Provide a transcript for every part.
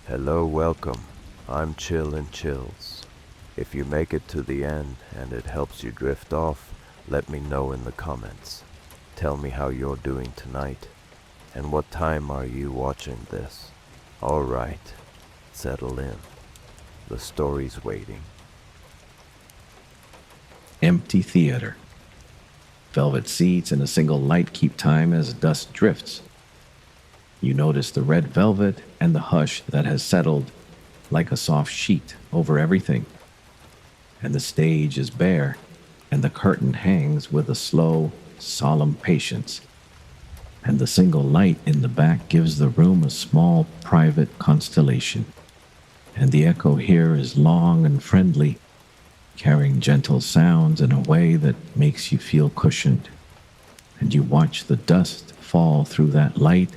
Hello, welcome. I'm Chill and Chills. If you make it to the end and it helps you drift off, let me know in the comments. Tell me how you're doing tonight, and what time are you watching this? Alright, settle in. The story's waiting. Empty theater. Velvet seats and a single light keep time as dust drifts. You notice the red velvet and the hush that has settled like a soft sheet over everything. And the stage is bare, and the curtain hangs with a slow, solemn patience. And the single light in the back gives the room a small, private constellation. And the echo here is long and friendly, carrying gentle sounds in a way that makes you feel cushioned. And you watch the dust fall through that light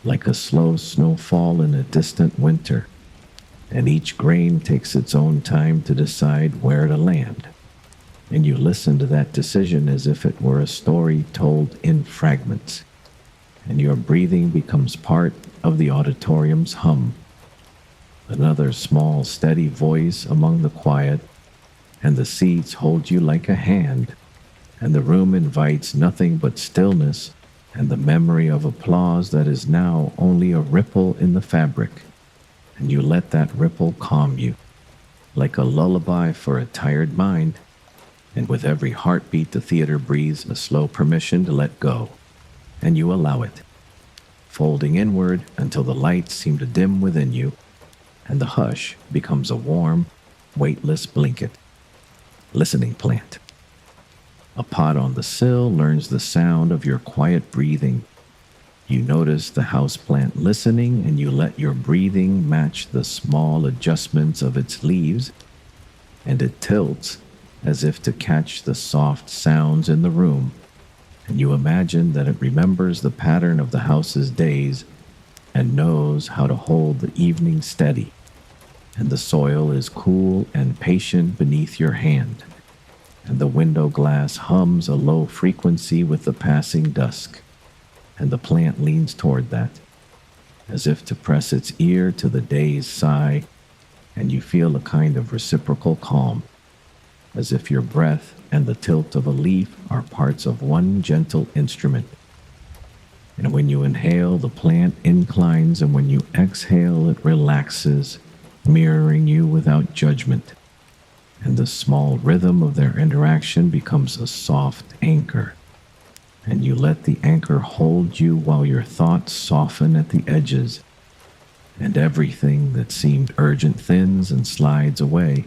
like a slow snowfall in a distant winter, and each grain takes its own time to decide where to land. And you listen to that decision as if it were a story told in fragments, and your breathing becomes part of the auditorium's hum. Another small, steady voice among the quiet, and the seats hold you like a hand, and the room invites nothing but stillness and the memory of applause that is now only a ripple in the fabric. And you let that ripple calm you, like a lullaby for a tired mind. And with every heartbeat, the theater breathes a slow permission to let go, and you allow it, folding inward until the lights seem to dim within you, and the hush becomes a warm, weightless blanket. Listening plant. A pot on the sill learns the sound of your quiet breathing. You notice the houseplant listening, and you let your breathing match the small adjustments of its leaves, and it tilts as if to catch the soft sounds in the room, and you imagine that it remembers the pattern of the house's days and knows how to hold the evening steady, and the soil is cool and patient beneath your hand, and the window glass hums a low frequency with the passing dusk, and the plant leans toward that, as if to press its ear to the day's sigh, and you feel a kind of reciprocal calm, as if your breath and the tilt of a leaf are parts of one gentle instrument. And when you inhale, the plant inclines, and when you exhale, it relaxes, mirroring you without judgment. And the small rhythm of their interaction becomes a soft anchor, and you let the anchor hold you while your thoughts soften at the edges, and everything that seemed urgent thins and slides away,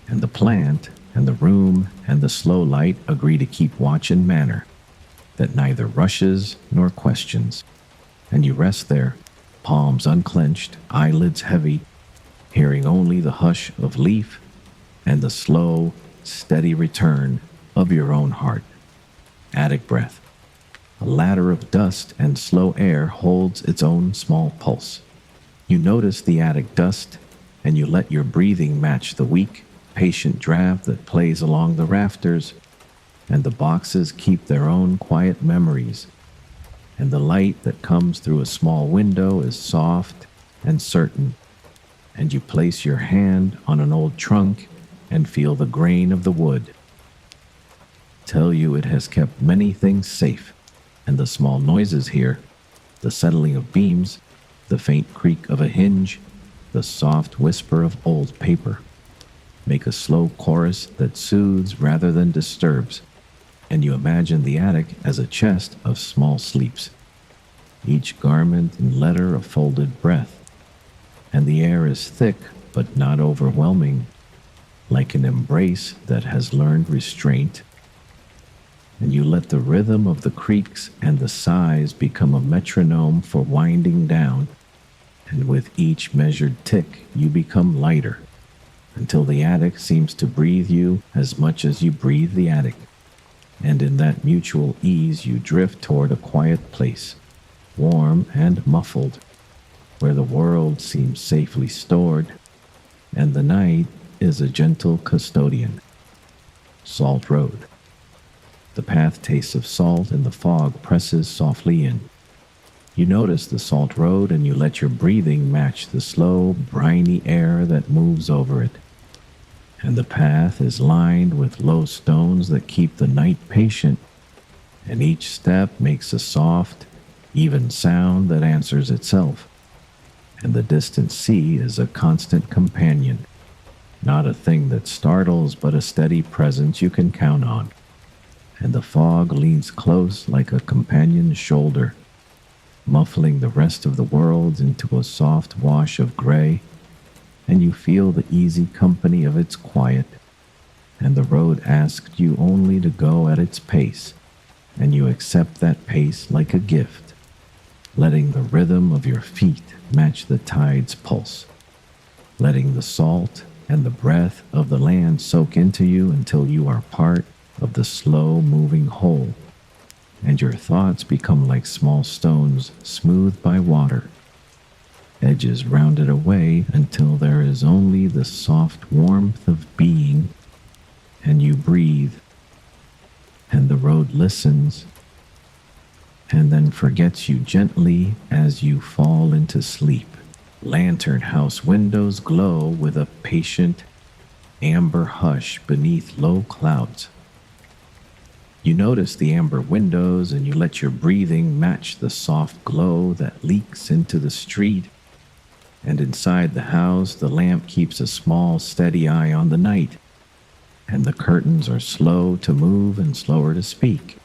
and the plant and the room and the slow light agree to keep watch in manner that neither rushes nor questions, and you rest there, palms unclenched, eyelids heavy, hearing only the hush of leaf and the slow, steady return of your own heart. Attic breath. A ladder of dust and slow air holds its own small pulse. You notice the attic dust, and you let your breathing match the weak, patient draft that plays along the rafters, and the boxes keep their own quiet memories, and the light that comes through a small window is soft and certain, and you place your hand on an old trunk and feel the grain of the wood. Tell you it has kept many things safe, and the small noises here, the settling of beams, the faint creak of a hinge, the soft whisper of old paper, make a slow chorus that soothes rather than disturbs, and you imagine the attic as a chest of small sleeps, each garment and letter a folded breath, and the air is thick but not overwhelming, like an embrace that has learned restraint, and you let the rhythm of the creaks and the sighs become a metronome for winding down, and with each measured tick you become lighter, until the attic seems to breathe you as much as you breathe the attic, and in that mutual ease you drift toward a quiet place, warm and muffled, where the world seems safely stored, and the night is a gentle custodian. Salt Road. The path tastes of salt, and the fog presses softly in. You notice the salt road and you let your breathing match the slow, briny air that moves over it. And the path is lined with low stones that keep the night patient, and each step makes a soft, even sound that answers itself. And the distant sea is a constant companion, not a thing that startles, but a steady presence you can count on. And the fog leans close like a companion's shoulder, muffling the rest of the world into a soft wash of gray, and you feel the easy company of its quiet, and the road asks you only to go at its pace, and you accept that pace like a gift, letting the rhythm of your feet match the tide's pulse, letting the salt and the breath of the land soak into you until you are part of the slow-moving whole, and your thoughts become like small stones smoothed by water, edges rounded away until there is only the soft warmth of being, and you breathe, and the road listens, and then forgets you gently as you fall into sleep. Lantern house windows glow with a patient amber hush beneath low clouds. You notice the amber windows and you let your breathing match the soft glow that leaks into the street. And inside the house, the lamp keeps a small, steady eye on the night, and the curtains are slow to move and slower to speak,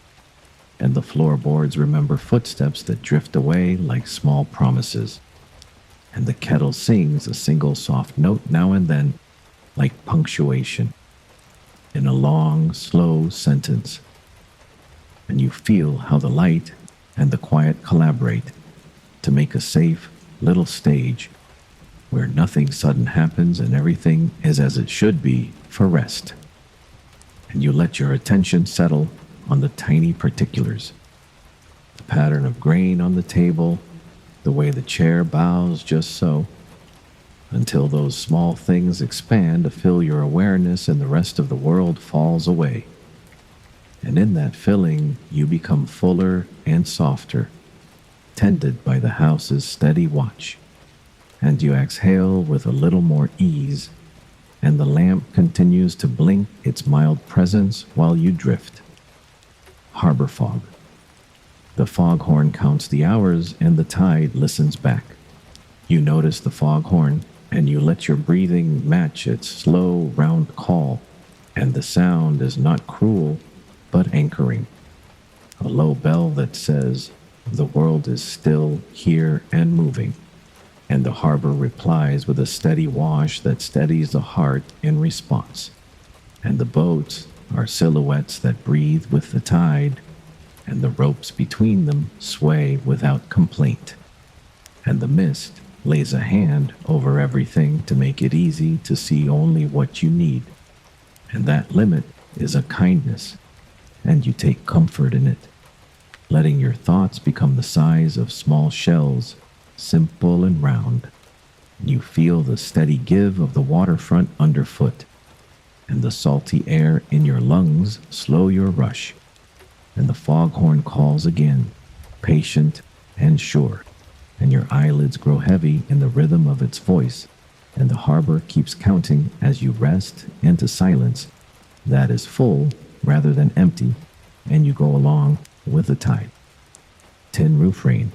and the floorboards remember footsteps that drift away like small promises, and the kettle sings a single soft note now and then, like punctuation, in a long, slow sentence. And you feel how the light and the quiet collaborate to make a safe little stage where nothing sudden happens and everything is as it should be for rest. And you let your attention settle on the tiny particulars, the pattern of grain on the table, the way the chair bows just so, until those small things expand to fill your awareness and the rest of the world falls away. And in that filling, you become fuller and softer, tended by the house's steady watch. And you exhale with a little more ease, and the lamp continues to blink its mild presence while you drift. Harbor fog. The foghorn counts the hours and the tide listens back. You notice the foghorn and you let your breathing match its slow, round call, and the sound is not cruel, but anchoring. A low bell that says, "The world is still here and moving." And the harbor replies with a steady wash that steadies the heart in response. And the boats are silhouettes that breathe with the tide, and the ropes between them sway without complaint. And the mist lays a hand over everything to make it easy to see only what you need. And that limit is a kindness, and you take comfort in it, letting your thoughts become the size of small shells, simple and round. You feel the steady give of the waterfront underfoot, and the salty air in your lungs slow your rush. And the foghorn calls again, patient and sure, and your eyelids grow heavy in the rhythm of its voice, and the harbor keeps counting as you rest into silence that is full rather than empty, and you go along with the tide. Tin roof rain.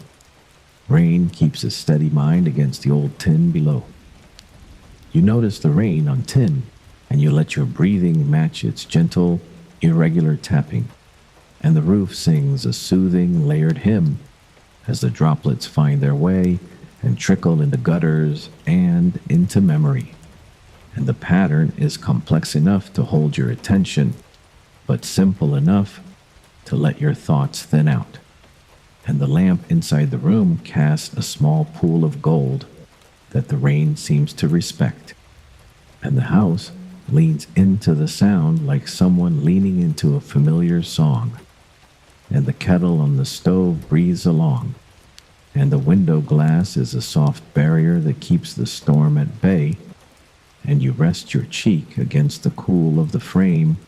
Rain keeps a steady mind against the old tin below. You notice the rain on tin, and you let your breathing match its gentle, irregular tapping, and the roof sings a soothing, layered hymn as the droplets find their way and trickle into gutters and into memory. And the pattern is complex enough to hold your attention, but simple enough to let your thoughts thin out. And the lamp inside the room casts a small pool of gold that the rain seems to respect. And the house leans into the sound like someone leaning into a familiar song. And the kettle on the stove breathes along. And the window glass is a soft barrier that keeps the storm at bay. And you rest your cheek against the cool of the frame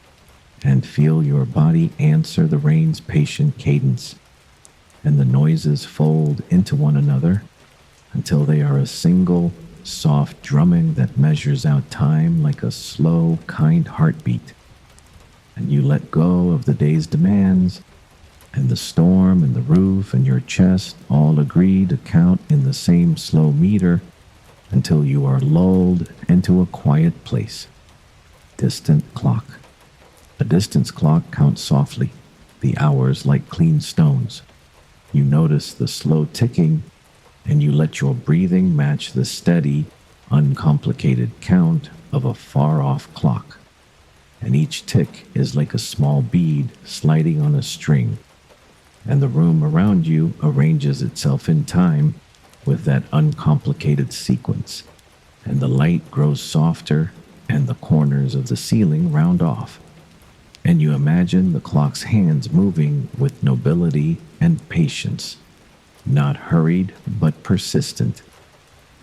and feel your body answer the rain's patient cadence. and the noises fold into one another until they are a single, soft drumming that measures out time like a slow, kind heartbeat. And you let go of the day's demands, and the storm and the roof and your chest all agree to count in the same slow meter until you are lulled into a quiet place. Distant clock. A distance clock counts softly, the hours like clean stones. You notice the slow ticking, and you let your breathing match the steady, uncomplicated count of a far-off clock. And each tick is like a small bead sliding on a string, and the room around you arranges itself in time with that uncomplicated sequence, and the light grows softer and the corners of the ceiling round off, and you imagine the clock's hands moving with nobility and patience, not hurried but persistent,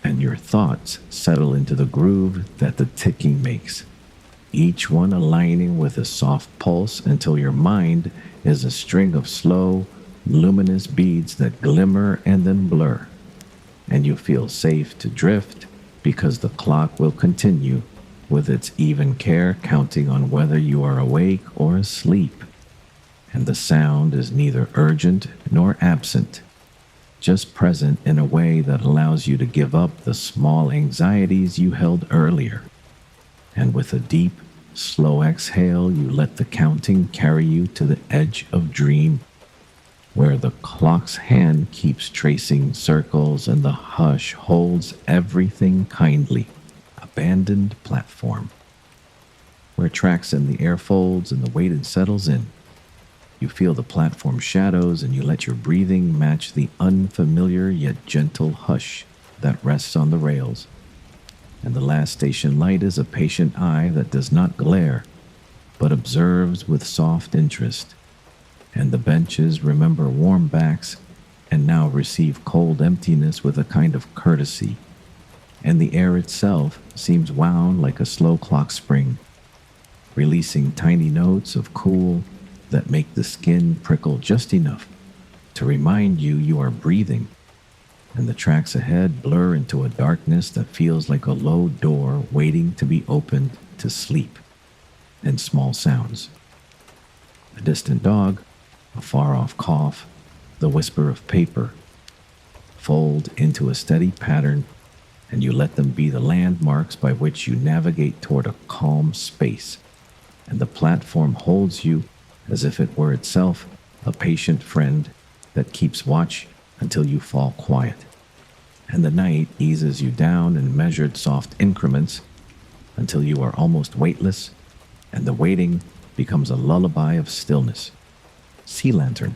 and your thoughts settle into the groove that the ticking makes, each one aligning with a soft pulse until your mind is a string of slow, luminous beads that glimmer and then blur, and you feel safe to drift because the clock will continue with its even care counting on whether you are awake or asleep, and the sound is neither urgent nor absent, just present in a way that allows you to give up the small anxieties you held earlier. And with a deep, slow exhale, you let the counting carry you to the edge of dream, where the clock's hand keeps tracing circles and the hush holds everything kindly. Abandoned platform, where tracks and the air folds and the weight settles in. You feel the platform shadows and you let your breathing match the unfamiliar yet gentle hush that rests on the rails. And the last station light is a patient eye that does not glare, but observes with soft interest. And the benches remember warm backs and now receive cold emptiness with a kind of courtesy. And the air itself seems wound like a slow clock spring, releasing tiny notes of cool that make the skin prickle just enough to remind you you are breathing, and the tracks ahead blur into a darkness that feels like a low door waiting to be opened to sleep, and small sounds. A distant dog, a far-off cough, the whisper of paper, fold into a steady pattern, and you let them be the landmarks by which you navigate toward a calm space, and the platform holds you as if it were itself a patient friend that keeps watch until you fall quiet, and the night eases you down in measured soft increments until you are almost weightless, and the waiting becomes a lullaby of stillness. Sea lantern.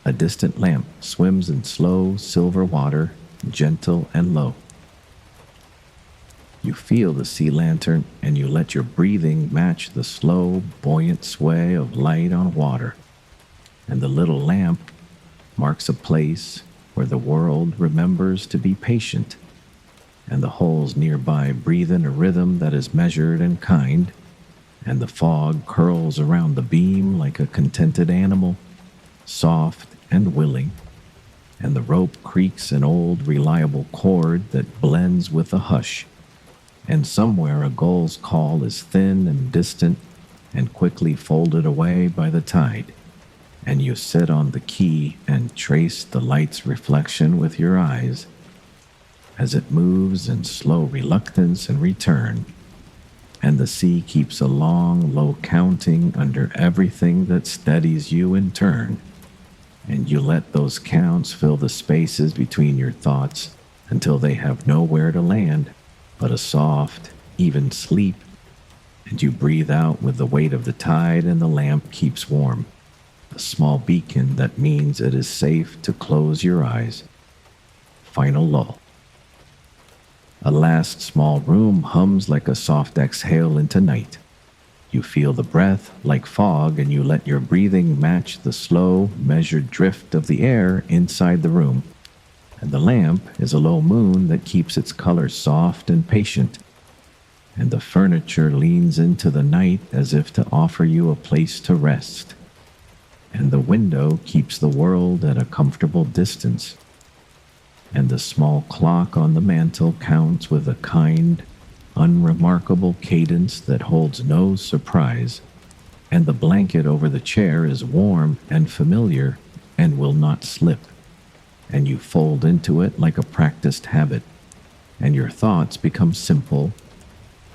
A distant lamp swims in slow silver water, gentle and low. You feel the sea lantern and you let your breathing match the slow, buoyant sway of light on water. And the little lamp marks a place where the world remembers to be patient, and the holes nearby breathe in a rhythm that is measured and kind, and the fog curls around the beam like a contented animal, soft and willing, and the rope creaks an old reliable chord that blends with the hush. And somewhere a gull's call is thin and distant and quickly folded away by the tide, and you sit on the quay and trace the light's reflection with your eyes as it moves in slow reluctance and return, and the sea keeps a long, low counting under everything that steadies you in turn, and you let those counts fill the spaces between your thoughts until they have nowhere to land but a soft, even sleep, and you breathe out with the weight of the tide and the lamp keeps warm, a small beacon that means it is safe to close your eyes. Final lull. A last small room hums like a soft exhale into night. You feel the breath like fog and you let your breathing match the slow, measured drift of the air inside the room. And the lamp is a low moon that keeps its color soft and patient, and the furniture leans into the night as if to offer you a place to rest. and the window keeps the world at a comfortable distance, and the small clock on the mantel counts with a kind, unremarkable cadence that holds no surprise, and the blanket over the chair is warm and familiar and will not slip, and you fold into it like a practiced habit, and your thoughts become simple,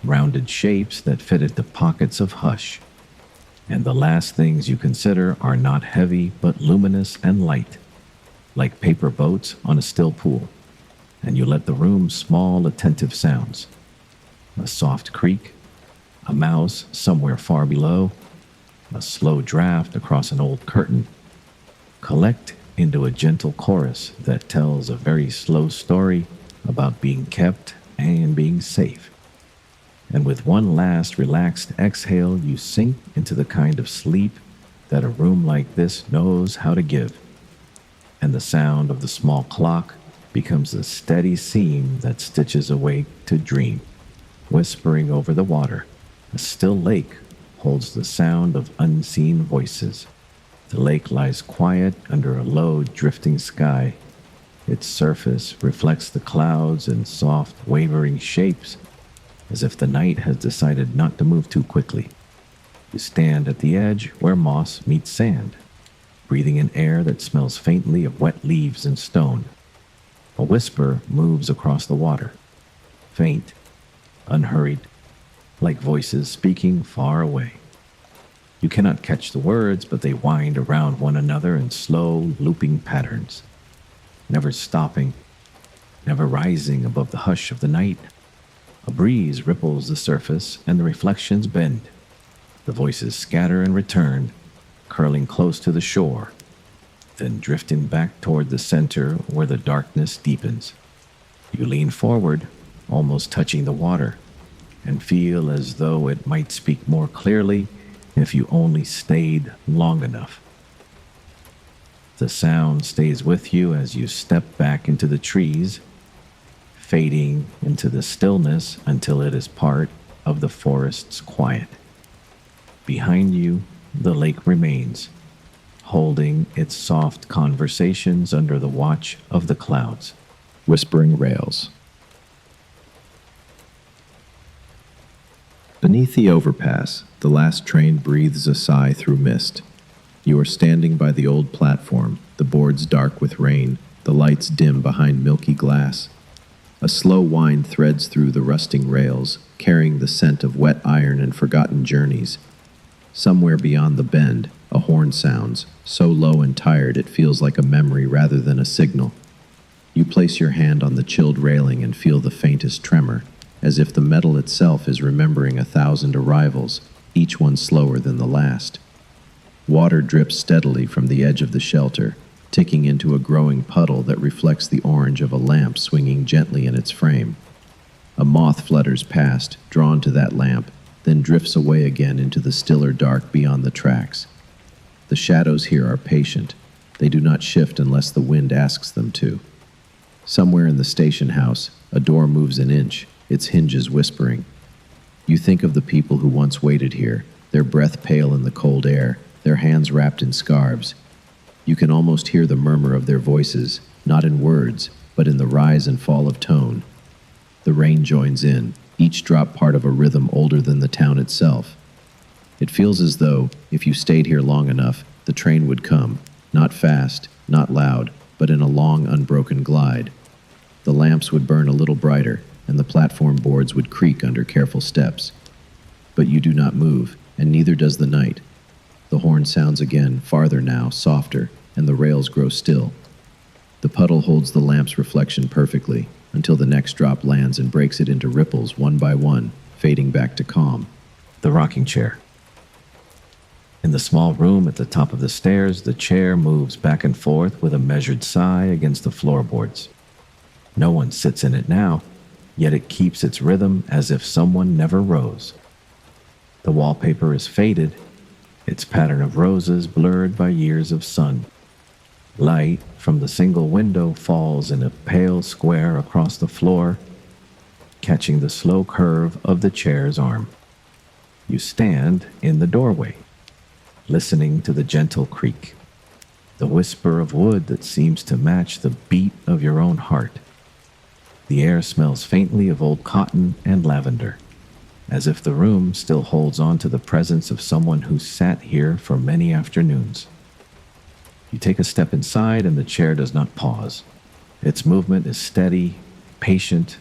rounded shapes that fit into pockets of hush. And the last things you consider are not heavy but luminous and light, like paper boats on a still pool, and you let the room's small, attentive sounds, a soft creak, a mouse somewhere far below, a slow draft across an old curtain, collect into a gentle chorus that tells a very slow story about being kept and being safe. And with one last relaxed exhale, you sink into the kind of sleep that a room like this knows how to give. And the sound of the small clock becomes the steady seam that stitches awake to dream. Whispering over the water, a still lake holds the sound of unseen voices. The lake lies quiet under a low, drifting sky. Its surface reflects the clouds in soft, wavering shapes, as if the night has decided not to move too quickly. You stand at the edge where moss meets sand, breathing in air that smells faintly of wet leaves and stone. A whisper moves across the water, faint, unhurried, like voices speaking far away. You cannot catch the words, but they wind around one another in slow, looping patterns, never stopping, never rising above the hush of the night. A breeze ripples the surface, and the reflections bend. The voices scatter and return, curling close to the shore, then drifting back toward the center where the darkness deepens. You lean forward, almost touching the water, and feel as though it might speak more clearly if you only stayed long enough. The sound stays with you as you step back into the trees, fading into the stillness until it is part of the forest's quiet. Behind you, the lake remains, holding its soft conversations under the watch of the clouds. Whispering rails. Beneath the overpass, the last train breathes a sigh through mist. You are standing by the old platform, the boards dark with rain, the lights dim behind milky glass. A slow wind threads through the rusting rails, carrying the scent of wet iron and forgotten journeys. Somewhere beyond the bend, a horn sounds, so low and tired it feels like a memory rather than a signal. You place your hand on the chilled railing and feel the faintest tremor, as if the metal itself is remembering 1,000 arrivals, each one slower than the last. Water drips steadily from the edge of the shelter, ticking into a growing puddle that reflects the orange of a lamp swinging gently in its frame. A moth flutters past, drawn to that lamp, then drifts away again into the stiller dark beyond the tracks. The shadows here are patient. They do not shift unless the wind asks them to. Somewhere in the station house, a door moves an inch, its hinges whispering. You think of the people who once waited here, their breath pale in the cold air, their hands wrapped in scarves. You can almost hear the murmur of their voices, not in words, but in the rise and fall of tone. The rain joins in, each drop part of a rhythm older than the town itself. It feels as though, if you stayed here long enough, the train would come, not fast, not loud, but in a long, unbroken glide. The lamps would burn a little brighter, and the platform boards would creak under careful steps. But you do not move, and neither does the night. The horn sounds again, farther now, softer, and the rails grow still. The puddle holds the lamp's reflection perfectly, until the next drop lands and breaks it into ripples one by one, fading back to calm. The rocking chair. In the small room at the top of the stairs, the chair moves back and forth with a measured sigh against the floorboards. No one sits in it now, yet it keeps its rhythm as if someone never rose. The wallpaper is faded, its pattern of roses blurred by years of sun. Light from the single window falls in a pale square across the floor, catching the slow curve of the chair's arm. You stand in the doorway, listening to the gentle creak, the whisper of wood that seems to match the beat of your own heart. The air smells faintly of old cotton and lavender, as if the room still holds on to the presence of someone who sat here for many afternoons. You take a step inside and the chair does not pause. Its movement is steady, patient,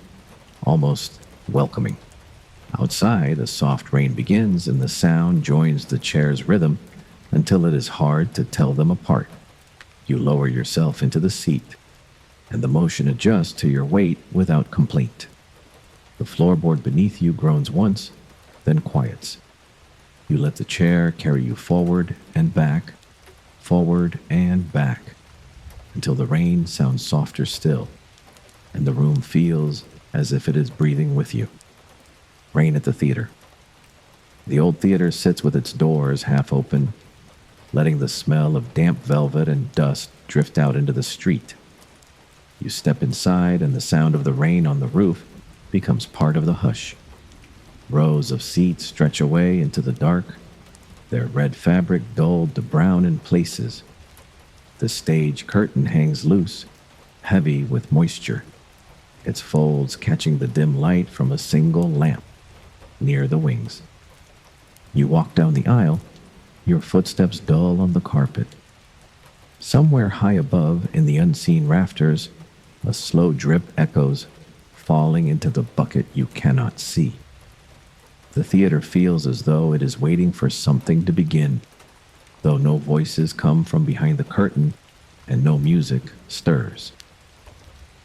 almost welcoming. Outside, a soft rain begins and the sound joins the chair's rhythm until it is hard to tell them apart. You lower yourself into the seat, and the motion adjusts to your weight without complaint. The floorboard beneath you groans once, then quiets. You let the chair carry you forward and back, until the rain sounds softer still, and the room feels as if it is breathing with you. Rain at the theater. The old theater sits with its doors half open, letting the smell of damp velvet and dust drift out into the street. You step inside, and the sound of the rain on the roof becomes part of the hush. Rows of seats stretch away into the dark, their red fabric dulled to brown in places. The stage curtain hangs loose, heavy with moisture, its folds catching the dim light from a single lamp near the wings. You walk down the aisle, your footsteps dull on the carpet. Somewhere high above, in the unseen rafters, a slow drip echoes, falling into the bucket you cannot see. The theater feels as though it is waiting for something to begin, though no voices come from behind the curtain and no music stirs.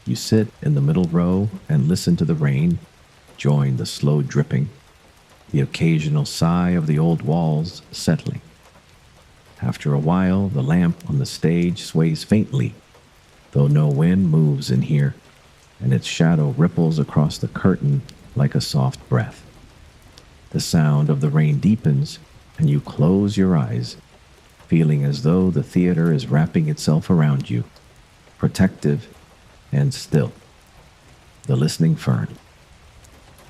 You sit in the middle row and listen to the rain, join the slow dripping, the occasional sigh of the old walls settling. After a while, the lamp on the stage sways faintly, though no wind moves in here, and its shadow ripples across the curtain like a soft breath. The sound of the rain deepens, and you close your eyes, feeling as though the theater is wrapping itself around you, protective and still. The listening fern.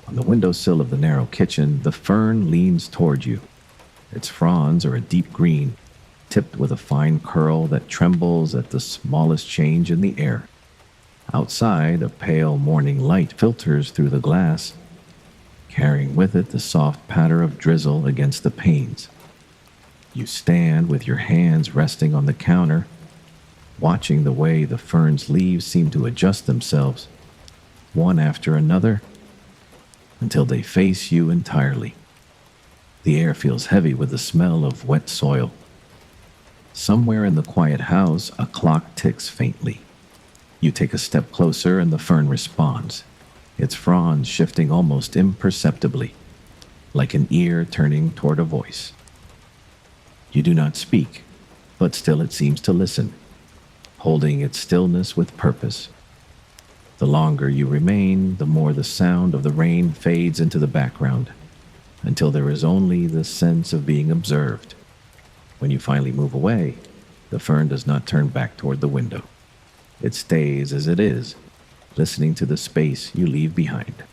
On the windowsill of the narrow kitchen, the fern leans toward you. Its fronds are a deep green, tipped with a fine curl that trembles at the smallest change in the air. Outside, a pale morning light filters through the glass, carrying with it the soft patter of drizzle against the panes. You stand with your hands resting on the counter, watching the way the fern's leaves seem to adjust themselves, one after another, until they face you entirely. The air feels heavy with the smell of wet soil. Somewhere in the quiet house, a clock ticks faintly. You take a step closer and the fern responds, its fronds shifting almost imperceptibly, like an ear turning toward a voice. You do not speak, but still it seems to listen, holding its stillness with purpose. The longer you remain, the more the sound of the rain fades into the background, until there is only the sense of being observed. When you finally move away, the fern does not turn back toward the window. It stays as it is, listening to the space you leave behind.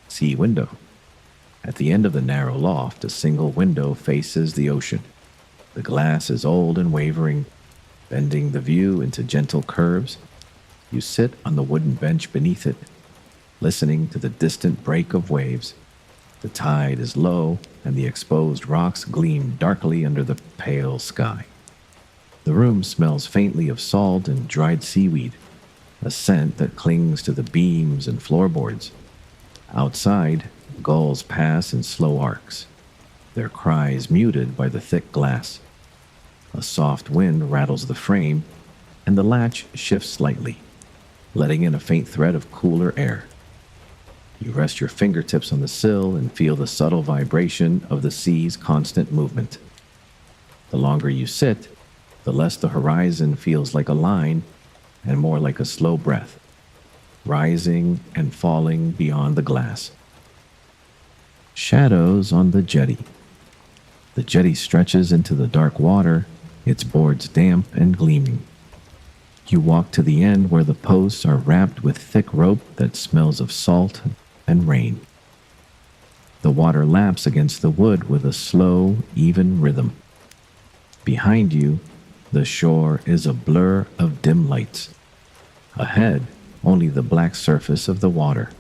Sea window. At the end of the narrow loft, a single window faces the ocean. The glass is old and wavering, bending the view into gentle curves. You sit on the wooden bench beneath it, listening to the distant break of waves. The tide is low, and the exposed rocks gleam darkly under the pale sky. The room smells faintly of salt and dried seaweed, a scent that clings to the beams and floorboards. Outside, gulls pass in slow arcs, their cries muted by the thick glass. A soft wind rattles the frame, and the latch shifts slightly, letting in a faint thread of cooler air. You rest your fingertips on the sill and feel the subtle vibration of the sea's constant movement. The longer you sit, the less the horizon feels like a line and more like a slow breath, rising and falling beyond the glass. Shadows on the jetty. The jetty stretches into the dark water, its boards damp and gleaming. You walk to the end where the posts are wrapped with thick rope that smells of salt and rain. The water laps against the wood with a slow, even rhythm. Behind you, the shore is a blur of dim lights. Ahead, only the black surface of the water.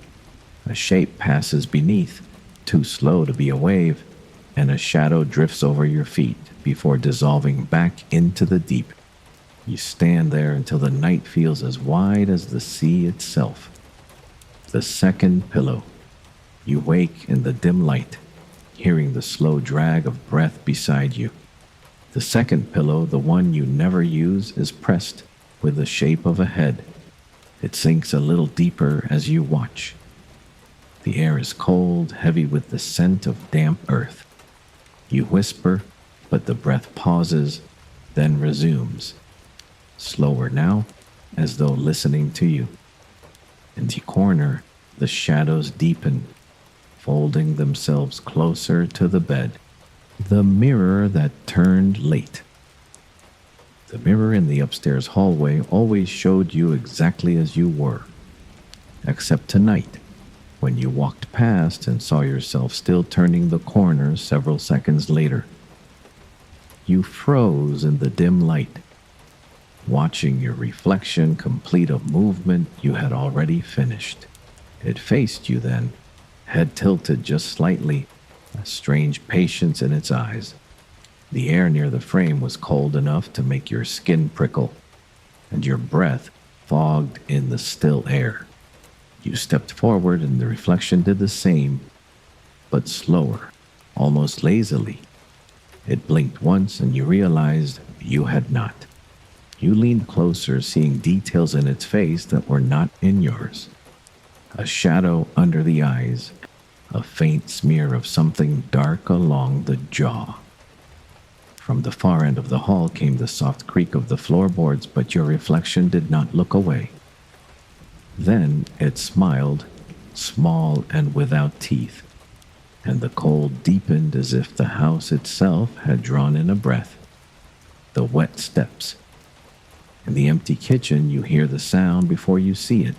A shape passes beneath, too slow to be a wave, and a shadow drifts over your feet before dissolving back into the deep. You stand there until the night feels as wide as the sea itself. The second pillow. You wake in the dim light, hearing the slow drag of breath beside you. The second pillow, the one you never use, is pressed with the shape of a head. It sinks a little deeper as you watch. The air is cold, heavy with the scent of damp earth. You whisper, but the breath pauses, then resumes. Slower now, as though listening to you. In the corner, the shadows deepen, folding themselves closer to the bed. The mirror that turned late. The mirror in the upstairs hallway always showed you exactly as you were, except tonight, when you walked past and saw yourself still turning the corner several seconds later. You froze in the dim light, watching your reflection complete a movement you had already finished. It faced you then, head tilted just slightly, a strange patience in its eyes. The air near the frame was cold enough to make your skin prickle, and your breath fogged in the still air. You stepped forward and the reflection did the same, but slower, almost lazily. It blinked once and you realized you had not. You leaned closer, seeing details in its face that were not in yours. A shadow under the eyes, a faint smear of something dark along the jaw. From the far end of the hall came the soft creak of the floorboards, but your reflection did not look away. Then it smiled, small and without teeth, and the cold deepened as if the house itself had drawn in a breath. The wet steps. In the empty kitchen, you hear the sound before you see it.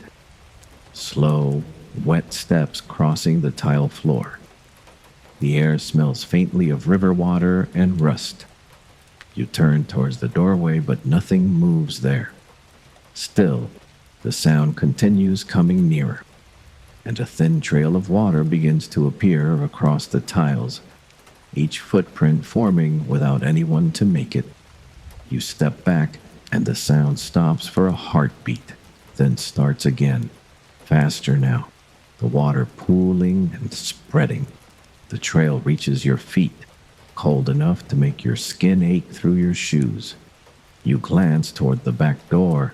Slow, wet steps crossing the tile floor. The air smells faintly of river water and rust. You turn towards the doorway, but nothing moves there. Still, the sound continues coming nearer, and a thin trail of water begins to appear across the tiles, each footprint forming without anyone to make it. You step back, and the sound stops for a heartbeat, then starts again, faster now, the water pooling and spreading. The trail reaches your feet, cold enough to make your skin ache through your shoes. You glance toward the back door,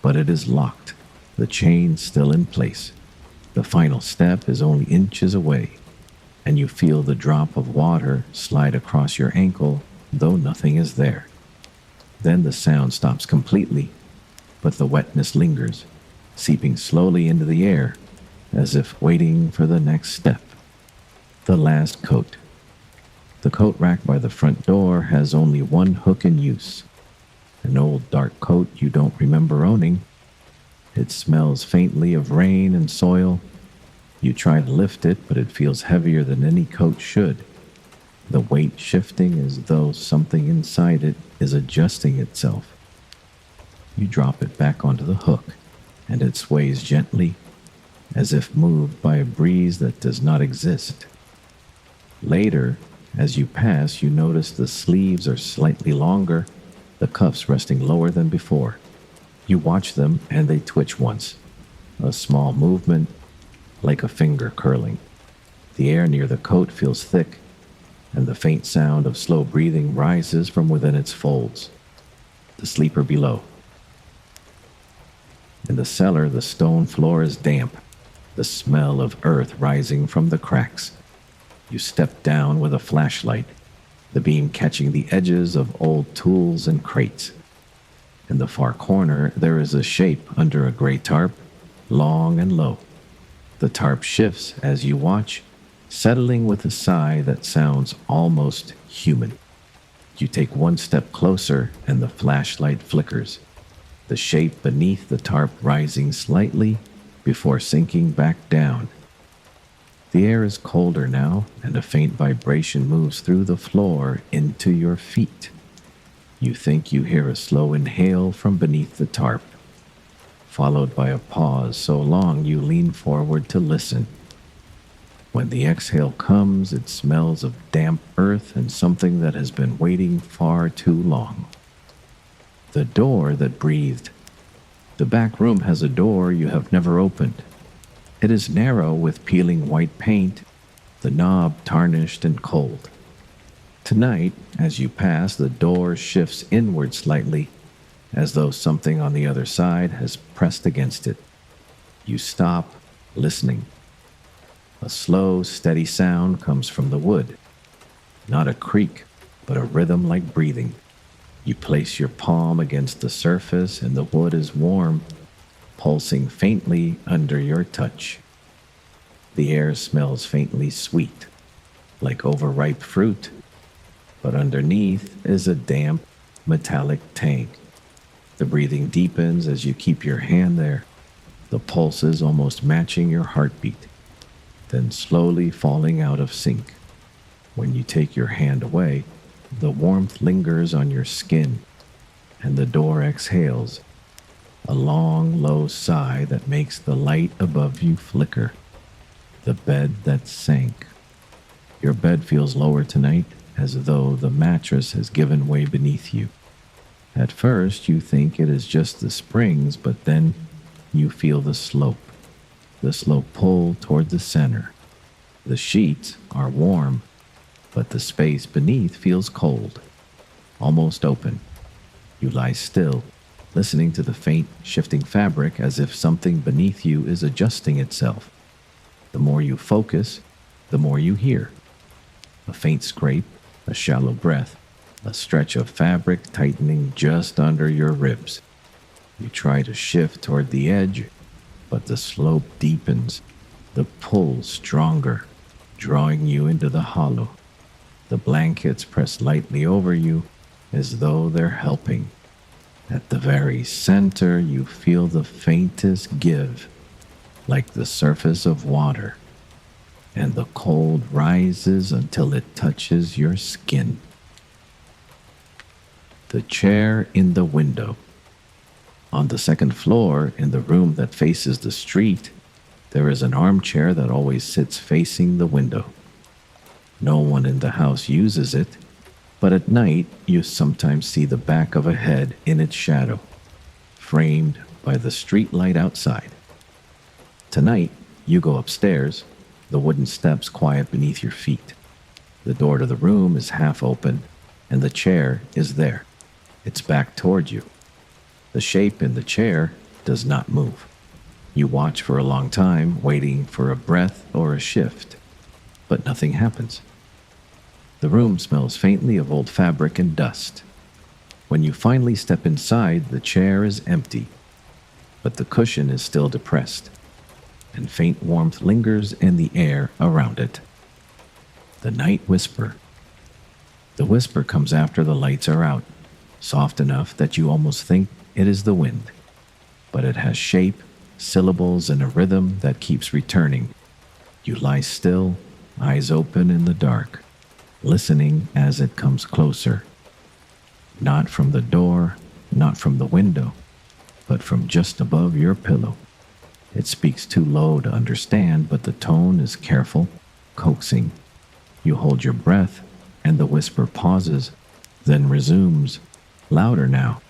but it is locked, the chain still in place. The final step is only inches away, and you feel the drop of water slide across your ankle, though nothing is there. Then the sound stops completely, but the wetness lingers, seeping slowly into the air, as if waiting for the next step. The last coat. The coat rack by the front door has only one hook in use. An old dark coat you don't remember owning. It smells faintly of rain and soil. You try to lift it, but it feels heavier than any coat should. The weight shifting as though something inside it is adjusting itself. You drop it back onto the hook, and it sways gently, as if moved by a breeze that does not exist. Later, as you pass, you notice the sleeves are slightly longer, the cuffs resting lower than before. You watch them, and they twitch once. A small movement, like a finger curling. The air near the coat feels thick, and the faint sound of slow breathing rises from within its folds. The sleeper below. In the cellar, the stone floor is damp, the smell of earth rising from the cracks. You step down with a flashlight, the beam catching the edges of old tools and crates. In the far corner, there is a shape under a gray tarp, long and low. The tarp shifts as you watch, settling with a sigh that sounds almost human. You take one step closer and the flashlight flickers, the shape beneath the tarp rising slightly before sinking back down. The air is colder now, and a faint vibration moves through the floor into your feet. You think you hear a slow inhale from beneath the tarp, followed by a pause so long you lean forward to listen. When the exhale comes, it smells of damp earth and something that has been waiting far too long. The door that breathed. The back room has a door you have never opened. It is narrow with peeling white paint, the knob tarnished and cold. Tonight, as you pass, the door shifts inward slightly, as though something on the other side has pressed against it. You stop, listening. A slow, steady sound comes from the wood. Not a creak, but a rhythm like breathing. You place your palm against the surface and the wood is warm, pulsing faintly under your touch. The air smells faintly sweet, like overripe fruit, but underneath is a damp, metallic tang. The breathing deepens as you keep your hand there, the pulses almost matching your heartbeat, then slowly falling out of sync. When you take your hand away, the warmth lingers on your skin, and the door exhales, a long, low sigh that makes the light above you flicker. The bed that sank. Your bed feels lower tonight, as though the mattress has given way beneath you. At first, you think it is just the springs, but then you feel the slope pull toward the center. The sheets are warm, but the space beneath feels cold, almost open. You lie still, listening to the faint, shifting fabric as if something beneath you is adjusting itself. The more you focus, the more you hear. A faint scrape, a shallow breath, a stretch of fabric tightening just under your ribs. You try to shift toward the edge, but the slope deepens, the pull stronger, drawing you into the hollow. The blankets press lightly over you as though they're helping. At the very center, you feel the faintest give, like the surface of water, and the cold rises until it touches your skin. The chair in the window. On the second floor, in the room that faces the street, there is an armchair that always sits facing the window. No one in the house uses it, but at night you sometimes see the back of a head in its shadow, framed by the street light outside. Tonight, you go upstairs, the wooden steps quiet beneath your feet. The door to the room is half open, and the chair is there, its back toward you. The shape in the chair does not move. You watch for a long time, waiting for a breath or a shift, but nothing happens. The room smells faintly of old fabric and dust. When you finally step inside, the chair is empty, but the cushion is still depressed, and faint warmth lingers in the air around it. The night whisper. The whisper comes after the lights are out, soft enough that you almost think it is the wind, but it has shape, syllables, and a rhythm that keeps returning. You lie still, eyes open in the dark, listening as it comes closer. Not from the door, not from the window, but from just above your pillow. It speaks too low to understand, but the tone is careful, coaxing. You hold your breath, and the whisper pauses, then resumes, louder now,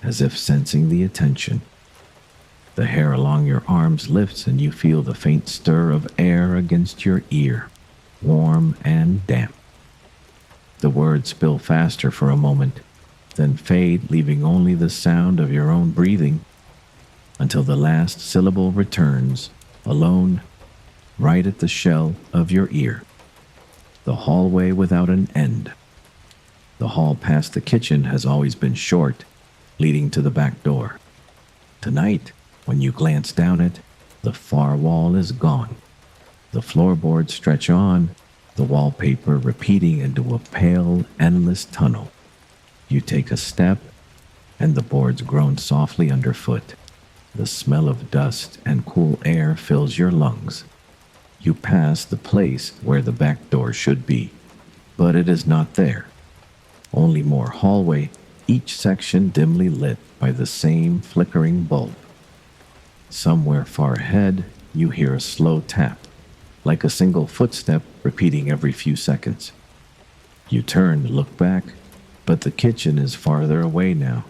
as if sensing the attention. The hair along your arms lifts, and you feel the faint stir of air against your ear, warm and damp. The words spill faster for a moment, then fade, leaving only the sound of your own breathing, until the last syllable returns, alone, right at the shell of your ear. The hallway without an end. The hall past the kitchen has always been short, leading to the back door. Tonight, when you glance down it, the far wall is gone. The floorboards stretch on, the wallpaper repeating into a pale, endless tunnel. You take a step, and the boards groan softly underfoot. The smell of dust and cool air fills your lungs. You pass the place where the back door should be, but it is not there. Only more hallway, each section dimly lit by the same flickering bulb. Somewhere far ahead, you hear a slow tap, like a single footstep repeating every few seconds. You turn to look back, but the kitchen is farther away now,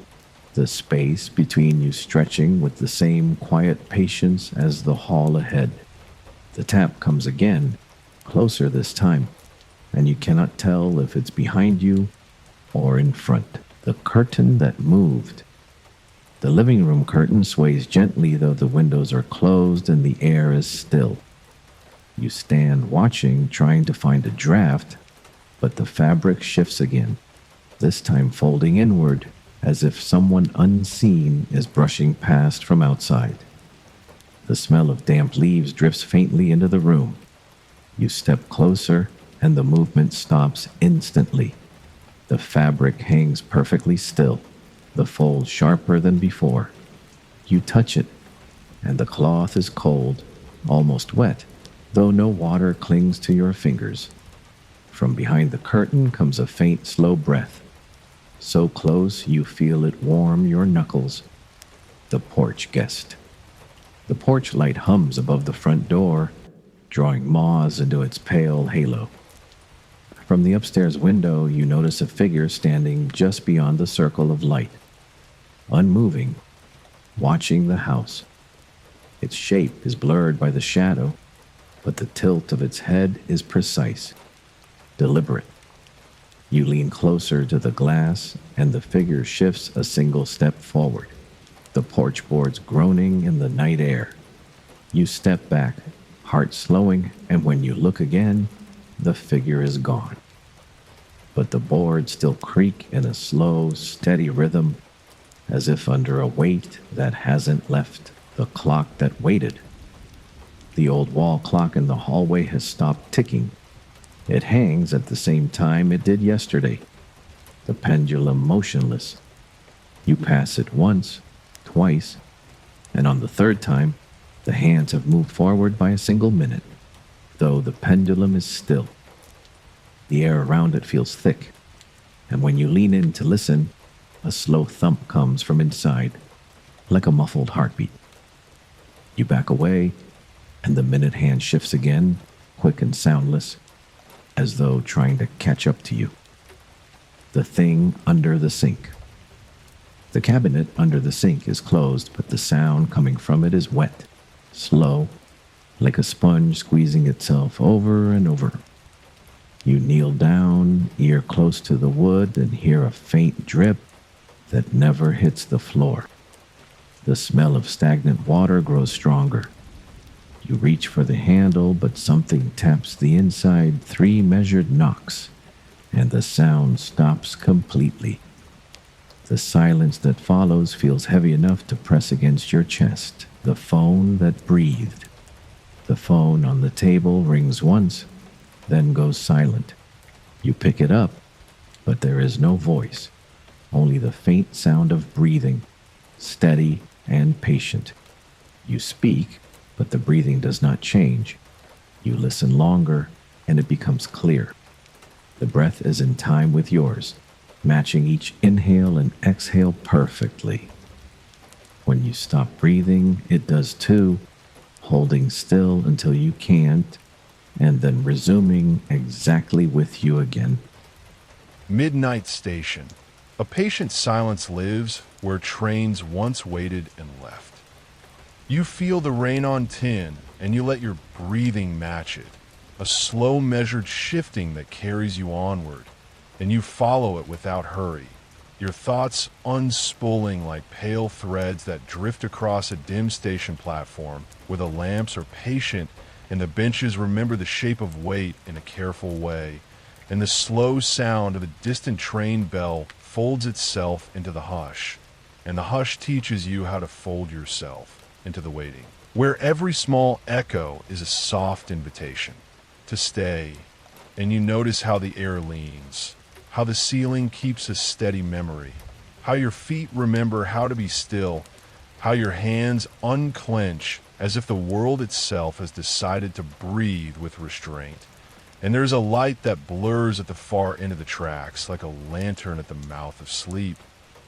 the space between you stretching with the same quiet patience as the hall ahead. The tap comes again, closer this time, and you cannot tell if it's behind you or in front. The curtain that moved. The living room curtain sways gently, though the windows are closed and the air is still. You stand watching, trying to find a draft, but the fabric shifts again, this time folding inward, as if someone unseen is brushing past from outside. The smell of damp leaves drifts faintly into the room. You step closer, and the movement stops instantly. The fabric hangs perfectly still, the fold sharper than before. You touch it, and the cloth is cold, almost wet, though no water clings to your fingers. From behind the curtain comes a faint, slow breath, so close you feel it warm your knuckles. The porch guest. The porch light hums above the front door, drawing moths into its pale halo. From the upstairs window, you notice a figure standing just beyond the circle of light, unmoving, watching the house. Its shape is blurred by the shadow, but the tilt of its head is precise, deliberate. You lean closer to the glass, and the figure shifts a single step forward, the porch boards groaning in the night air. You step back, heart slowing, and when you look again, the figure is gone. But the boards still creak in a slow, steady rhythm, as if under a weight that hasn't left the clock that waited. The old wall clock in the hallway has stopped ticking. It hangs at the same time it did yesterday, the pendulum motionless. You pass it once, twice, and on the third time, the hands have moved forward by a single minute, though the pendulum is still. The air around it feels thick, and when you lean in to listen, a slow thump comes from inside, like a muffled heartbeat. You back away, and the minute hand shifts again, quick and soundless, as though trying to catch up to you. The thing under the sink. The cabinet under the sink is closed, but the sound coming from it is wet, slow, like a sponge squeezing itself over and over. You kneel down, ear close to the wood, and hear a faint drip that never hits the floor. The smell of stagnant water grows stronger. You reach for the handle, but something taps the inside 3 measured knocks, and the sound stops completely. The silence that follows feels heavy enough to press against your chest. The phone that breathed. The phone on the table rings once, then goes silent. You pick it up, but there is no voice, only the faint sound of breathing, steady and patient. You speak, but the breathing does not change. You listen longer, and it becomes clear. The breath is in time with yours, matching each inhale and exhale perfectly. When you stop breathing, it does too, holding still until you can't, and then resuming exactly with you again. Midnight Station. A patient silence lives where trains once waited and left. You feel the rain on tin, and you let your breathing match it. A slow, measured shifting that carries you onward, and you follow it without hurry. Your thoughts unspooling like pale threads that drift across a dim station platform where the lamps are patient and the benches remember the shape of weight in a careful way, and the slow sound of a distant train bell folds itself into the hush, and the hush teaches you how to fold yourself into the waiting, where every small echo is a soft invitation to stay, and you notice how the air leans, how the ceiling keeps a steady memory, how your feet remember how to be still, how your hands unclench as if the world itself has decided to breathe with restraint. And there's a light that blurs at the far end of the tracks, like a lantern at the mouth of sleep,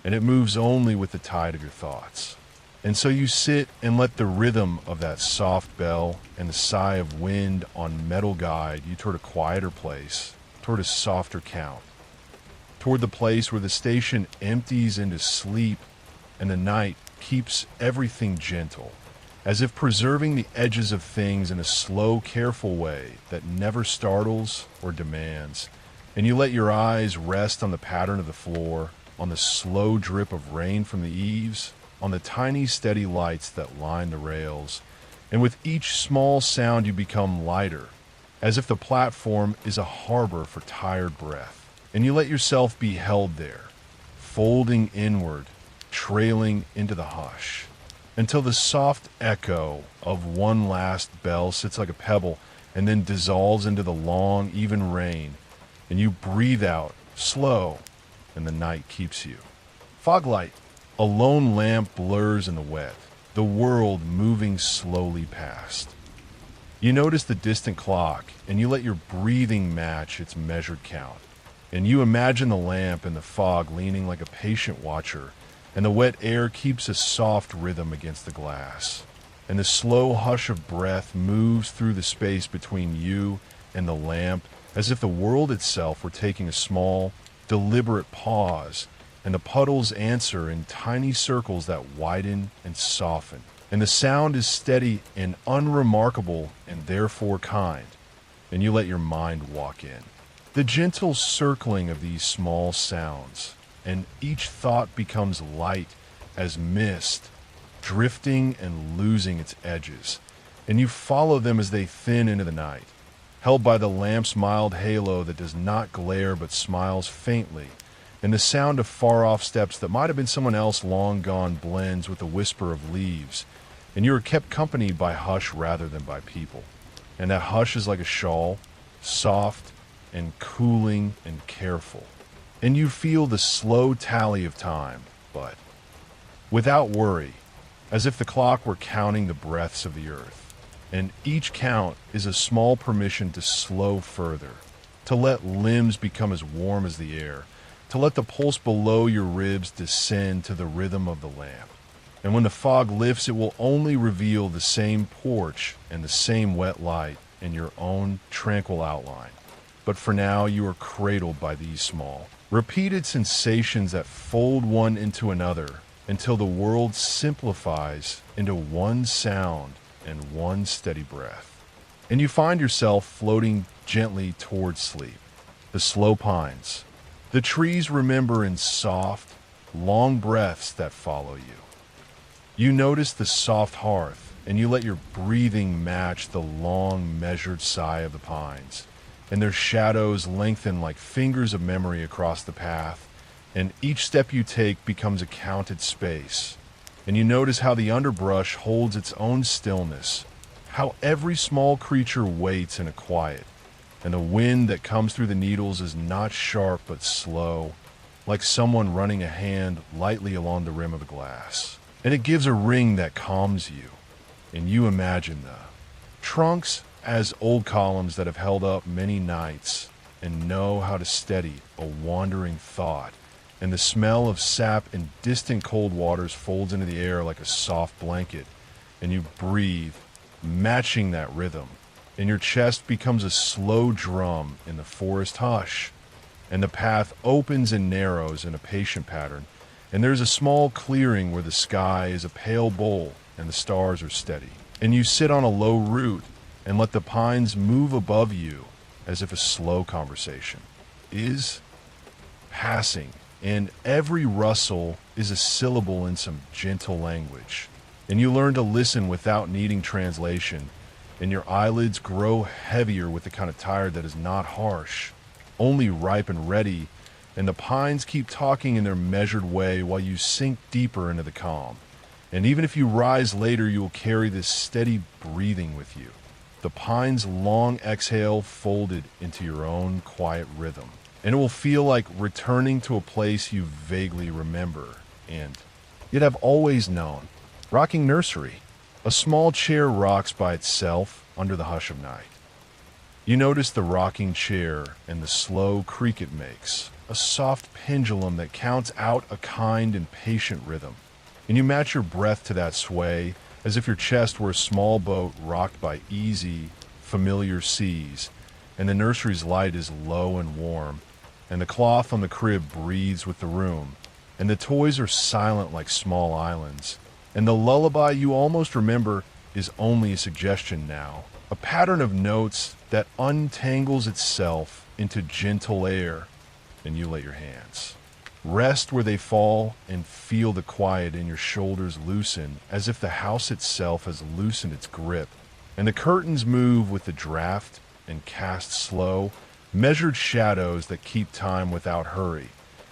and it moves only with the tide of your thoughts. And so you sit and let the rhythm of that soft bell and the sigh of wind on metal guide you toward a quieter place, toward a softer count, toward the place where the station empties into sleep and the night keeps everything gentle, as if preserving the edges of things in a slow, careful way that never startles or demands. And you let your eyes rest on the pattern of the floor, on the slow drip of rain from the eaves, on the tiny, steady lights that line the rails. And with each small sound you become lighter, as if the platform is a harbor for tired breath. And you let yourself be held there, folding inward, trailing into the hush, until the soft echo of one last bell sits like a pebble and then dissolves into the long, even rain, and you breathe out, slow, and the night keeps you. Foglight, a lone lamp blurs in the wet, the world moving slowly past. You notice the distant clock, and you let your breathing match its measured count. And you imagine the lamp in the fog leaning like a patient watcher, and the wet air keeps a soft rhythm against the glass. And the slow hush of breath moves through the space between you and the lamp, as if the world itself were taking a small, deliberate pause, and the puddles answer in tiny circles that widen and soften. And the sound is steady and unremarkable and therefore kind, and you let your mind walk in. The gentle circling of these small sounds, and each thought becomes light as mist, drifting and losing its edges, and you follow them as they thin into the night, held by the lamp's mild halo that does not glare but smiles faintly, and the sound of far-off steps that might have been someone else long gone blends with the whisper of leaves, and you are kept company by hush rather than by people. And that hush is like a shawl, soft and cooling and careful. And you feel the slow tally of time, but without worry, as if the clock were counting the breaths of the earth. And each count is a small permission to slow further, to let limbs become as warm as the air, to let the pulse below your ribs descend to the rhythm of the lamp. And when the fog lifts, it will only reveal the same porch and the same wet light in your own tranquil outline. But for now, you are cradled by these small, repeated sensations that fold one into another until the world simplifies into one sound and one steady breath. And you find yourself floating gently towards sleep. The slow pines, the trees remember in soft, long breaths that follow you. You notice the soft hearth, and you let your breathing match the long, measured sigh of the pines, and their shadows lengthen like fingers of memory across the path, and each step you take becomes a counted space. And you notice how the underbrush holds its own stillness, how every small creature waits in a quiet, and the wind that comes through the needles is not sharp but slow, like someone running a hand lightly along the rim of a glass. And it gives a ring that calms you, and you imagine the trunks as old columns that have held up many nights and know how to steady a wandering thought, and the smell of sap in distant cold waters folds into the air like a soft blanket, and you breathe, matching that rhythm, and your chest becomes a slow drum in the forest hush, and the path opens and narrows in a patient pattern, and there's a small clearing where the sky is a pale bowl and the stars are steady, and you sit on a low root and let the pines move above you as if a slow conversation is passing, and every rustle is a syllable in some gentle language, and you learn to listen without needing translation, and your eyelids grow heavier with the kind of tired that is not harsh, only ripe and ready, and the pines keep talking in their measured way while you sink deeper into the calm. And even if you rise later, you will carry this steady breathing with you, the pine's long exhale folded into your own quiet rhythm. And it will feel like returning to a place you vaguely remember and yet have always known. Rocking nursery, A small chair rocks by itself under the hush of night. You notice the rocking chair and the slow creak it makes, a soft pendulum that counts out a kind and patient rhythm. And you match your breath to that sway as if your chest were a small boat rocked by easy, familiar seas, and the nursery's light is low and warm, and the cloth on the crib breathes with the room, and the toys are silent like small islands, and the lullaby you almost remember is only a suggestion now, a pattern of notes that untangles itself into gentle air, and you let your hands rest where they fall and feel the quiet in your shoulders loosen as if the house itself has loosened its grip, and the curtains move with the draft and cast slow, measured shadows that keep time without hurry,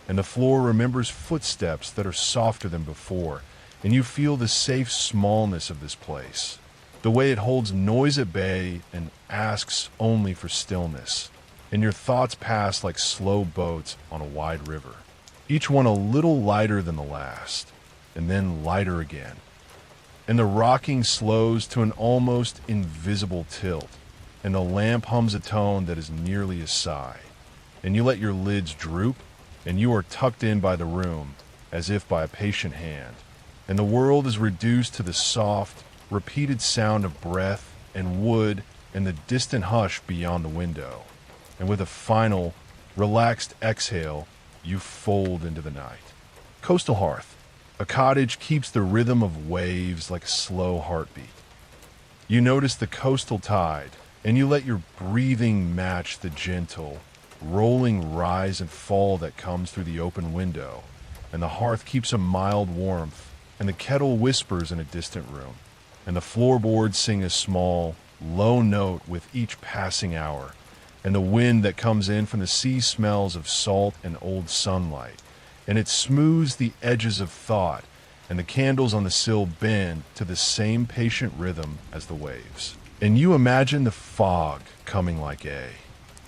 and the floor remembers footsteps that are softer than before, and you feel the safe smallness of this place, the way it holds noise at bay and asks only for stillness, and your thoughts pass like slow boats on a wide river, each one a little lighter than the last, and then lighter again, and the rocking slows to an almost invisible tilt, and the lamp hums a tone that is nearly a sigh, and you let your lids droop, and you are tucked in by the room, as if by a patient hand, and the world is reduced to the soft, repeated sound of breath and wood and the distant hush beyond the window, and with a final, relaxed exhale, you fold into the night. Coastal hearth. A cottage keeps the rhythm of waves like a slow heartbeat. You notice the coastal tide, and you let your breathing match the gentle, rolling rise and fall that comes through the open window, and the hearth keeps a mild warmth, and the kettle whispers in a distant room, and the floorboards sing a small, low note with each passing hour, and the wind that comes in from the sea smells of salt and old sunlight, and it smooths the edges of thought, and the candles on the sill bend to the same patient rhythm as the waves. And you imagine the fog coming like a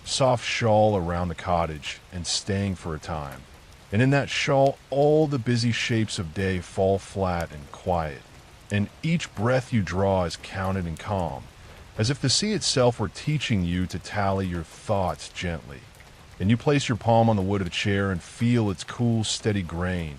soft shawl around the cottage and staying for a time. And in that shawl, all the busy shapes of day fall flat and quiet, and each breath you draw is counted and calm, as if the sea itself were teaching you to tally your thoughts gently. And you place your palm on the wood of a chair and feel its cool, steady grain,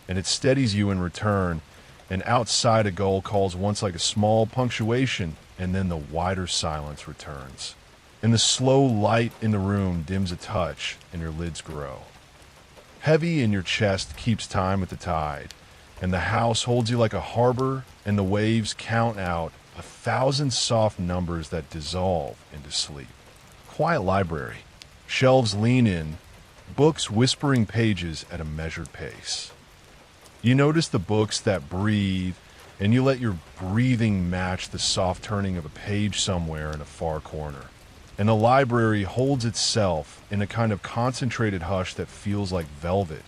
and it steadies you in return, and outside a gull calls once like a small punctuation, and then the wider silence returns. And the slow light in the room dims a touch, and your lids grow. Heavy in your chest keeps time with the tide, and the house holds you like a harbor, and the waves count out 1,000 soft numbers that dissolve into sleep. Quiet library. Shelves lean in, books whispering pages at a measured pace. You notice the books that breathe, and you let your breathing match the soft turning of a page somewhere in a far corner. And the library holds itself in a kind of concentrated hush that feels like velvet,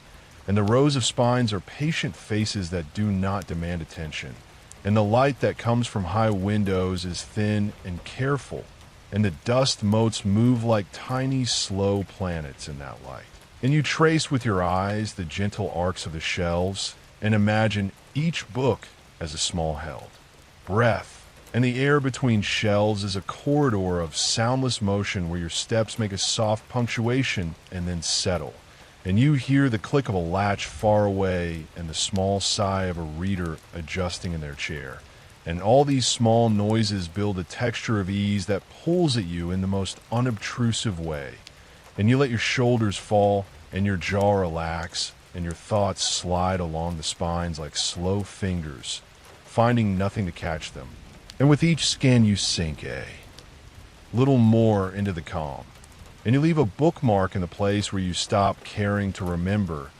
and the rows of spines are patient faces that do not demand attention. And the light that comes from high windows is thin and careful, and the dust motes move like tiny, slow planets in that light. And you trace with your eyes the gentle arcs of the shelves, and imagine each book as a small held breath, and the air between shelves is a corridor of soundless motion where your steps make a soft punctuation and then settle, and you hear the click of a latch far away and the small sigh of a reader adjusting in their chair. And all these small noises build a texture of ease that pulls at you in the most unobtrusive way. And you let your shoulders fall and your jaw relax and your thoughts slide along the spines like slow fingers, finding nothing to catch them. And with each scan you sink a little more into the calm. And you leave a bookmark in the place where you stop caring to remember,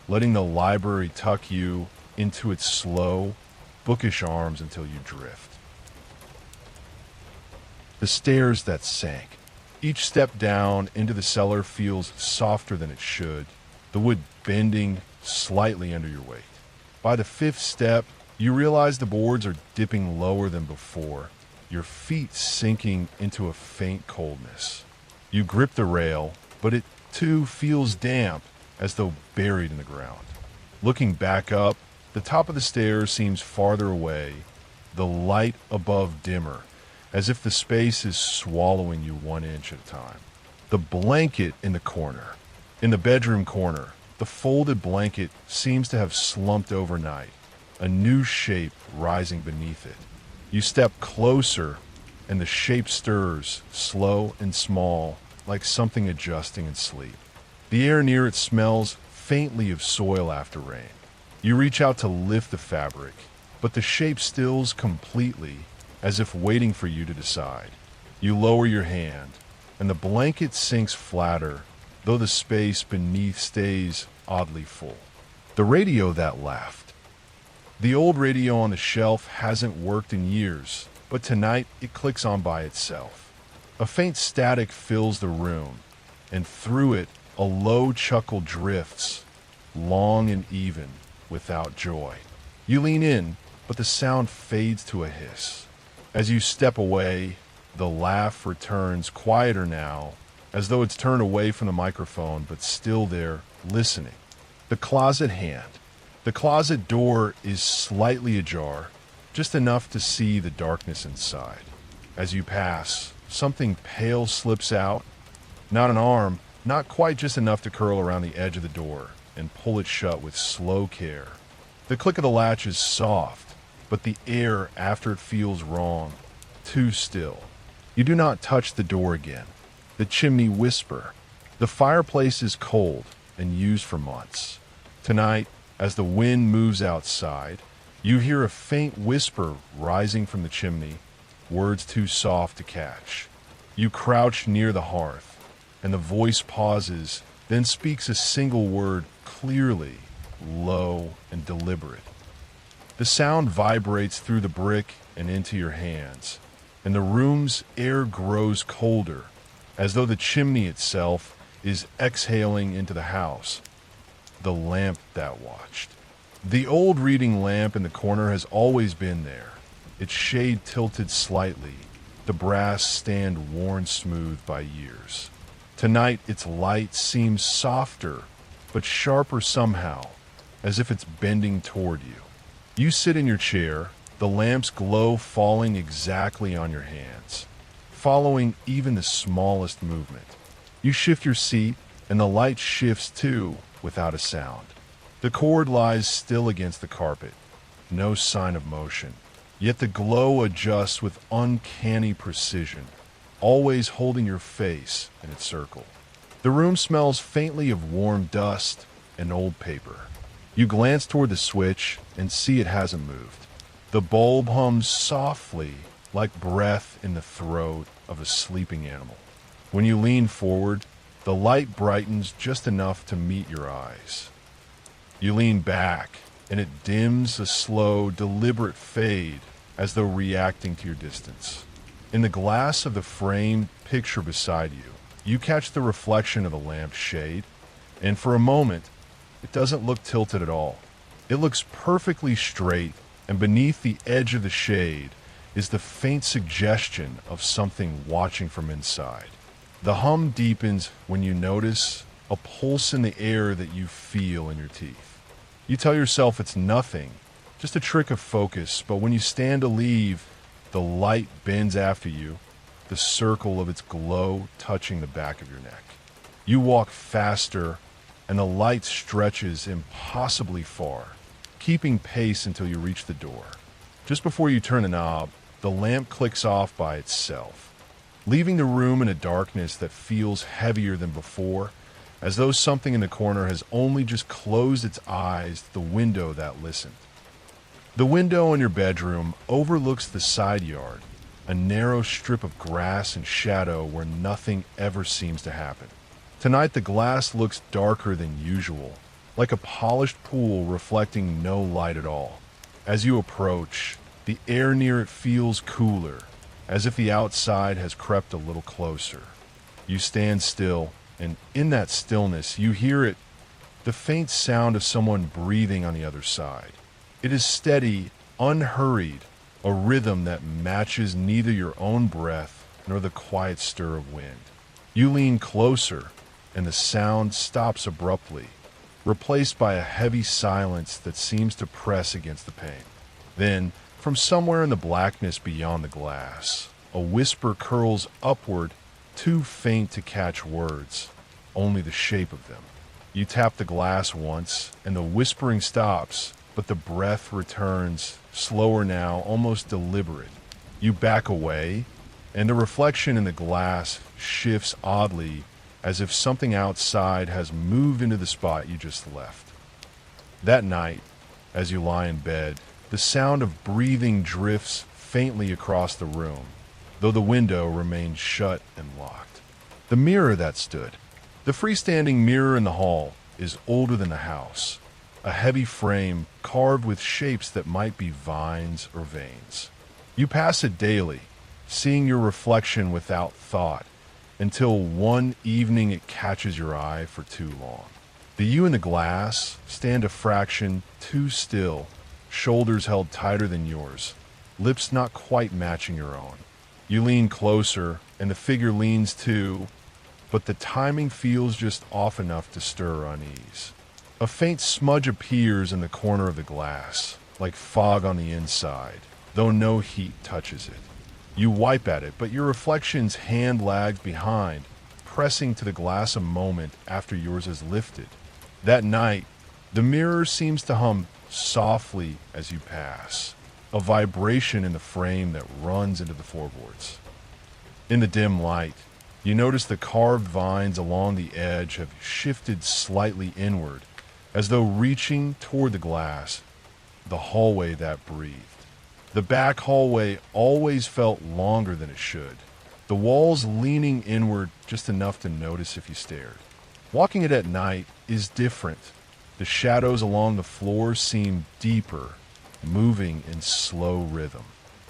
letting the library tuck you into its slow, bookish arms until you drift. The stairs that sank. Each step down into the cellar feels softer than it should, the wood bending slightly under your weight. By the fifth step, you realize the boards are dipping lower than before, your feet sinking into a faint coldness. You grip the rail, but it too feels damp, as though buried in the ground. Looking back up, the top of the stairs seems farther away, the light above dimmer, as if the space is swallowing you 1 inch at a time. The blanket in the corner. In the bedroom corner, the folded blanket seems to have slumped overnight, a new shape rising beneath it. You step closer, and the shape stirs, slow and small, like something adjusting in sleep. The air near it smells faintly of soil after rain. You reach out to lift the fabric, but the shape stills completely, as if waiting for you to decide. You lower your hand, and the blanket sinks flatter, though the space beneath stays oddly full. The radio that laughed. The old radio on the shelf hasn't worked in years, but tonight it clicks on by itself. A faint static fills the room, and through it a low chuckle drifts, long and even, without joy. You lean in, but the sound fades to a hiss. As you step away, the laugh returns, quieter now, as though it's turned away from the microphone, but still there, listening. The closet hand. The closet door is slightly ajar, just enough to see the darkness inside. As you pass, something pale slips out. Not an arm, not quite, just enough to curl around the edge of the door and pull it shut with slow care. The click of the latch is soft, but the air after it feels wrong, too still. You do not touch the door again. The chimney whisper. The fireplace is cold and used for months. Tonight, as the wind moves outside, you hear a faint whisper rising from the chimney, words too soft to catch. You crouch near the hearth, and the voice pauses, then speaks a single word clearly, low and deliberate. The sound vibrates through the brick and into your hands, and the room's air grows colder, as though the chimney itself is exhaling into the house. The lamp that watched. The old reading lamp in the corner has always been there, its shade tilted slightly, the brass stand worn smooth by years. Tonight its light seems softer, but sharper somehow, as if it's bending toward you. You sit in your chair, the lamp's glow falling exactly on your hands, following even the smallest movement. You shift your seat, and the light shifts too, without a sound. The cord lies still against the carpet, no sign of motion, yet the glow adjusts with uncanny precision, always holding your face in its circle. The room smells faintly of warm dust and old paper. You glance toward the switch and see it hasn't moved. The bulb hums softly, like breath in the throat of a sleeping animal. When you lean forward, the light brightens just enough to meet your eyes. You lean back, and it dims a slow, deliberate fade, as though reacting to your distance. In the glass of the framed picture beside you, you catch the reflection of the lamp's shade, and for a moment, it doesn't look tilted at all. It looks perfectly straight, and beneath the edge of the shade is the faint suggestion of something watching from inside. The hum deepens when you notice a pulse in the air that you feel in your teeth. You tell yourself it's nothing, just a trick of focus, but when you stand to leave, the light bends after you, the circle of its glow touching the back of your neck. You walk faster, and the light stretches impossibly far, keeping pace until you reach the door. Just before you turn the knob, the lamp clicks off by itself, leaving the room in a darkness that feels heavier than before, as though something in the corner has only just closed its eyes to the window that listened. The window in your bedroom overlooks the side yard, a narrow strip of grass and shadow where nothing ever seems to happen. Tonight the glass looks darker than usual, like a polished pool reflecting no light at all. As you approach, the air near it feels cooler, as if the outside has crept a little closer. You stand still, and in that stillness you hear it, the faint sound of someone breathing on the other side. It is steady, unhurried, a rhythm that matches neither your own breath nor the quiet stir of wind. You lean closer, and the sound stops abruptly, replaced by a heavy silence that seems to press against the pane. Then, From somewhere in the blackness beyond the glass, a whisper curls upward, too faint to catch words, only the shape of them. You tap the glass once, and the whispering stops, but the breath returns, slower now, almost deliberate. You back away, and the reflection in the glass shifts oddly, as if something outside has moved into the spot you just left. That night, as you lie in bed, the sound of breathing drifts faintly across the room, though the window remains shut and locked. The mirror that stood, the freestanding mirror in the hall, is older than the house, a heavy frame carved with shapes that might be vines or veins. You pass it daily, seeing your reflection without thought, until one evening it catches your eye for too long. The you in the glass stand a fraction too still, shoulders held tighter than yours, lips not quite matching your own. You lean closer, and the figure leans too, but the timing feels just off enough to stir unease. A faint smudge appears in the corner of the glass, like fog on the inside, though no heat touches it. You wipe at it, but your reflection's hand lags behind, pressing to the glass a moment after yours is lifted. That night, the mirror seems to hum softly as you pass, a vibration in the frame that runs into the floorboards. In the dim light, you notice the carved vines along the edge have shifted slightly inward, as though reaching toward the glass, the hallway that breathed. The back hallway always felt longer than it should, the walls leaning inward just enough to notice if you stared. Walking it at night is different. The shadows along the floor seem deeper, moving in slow rhythm.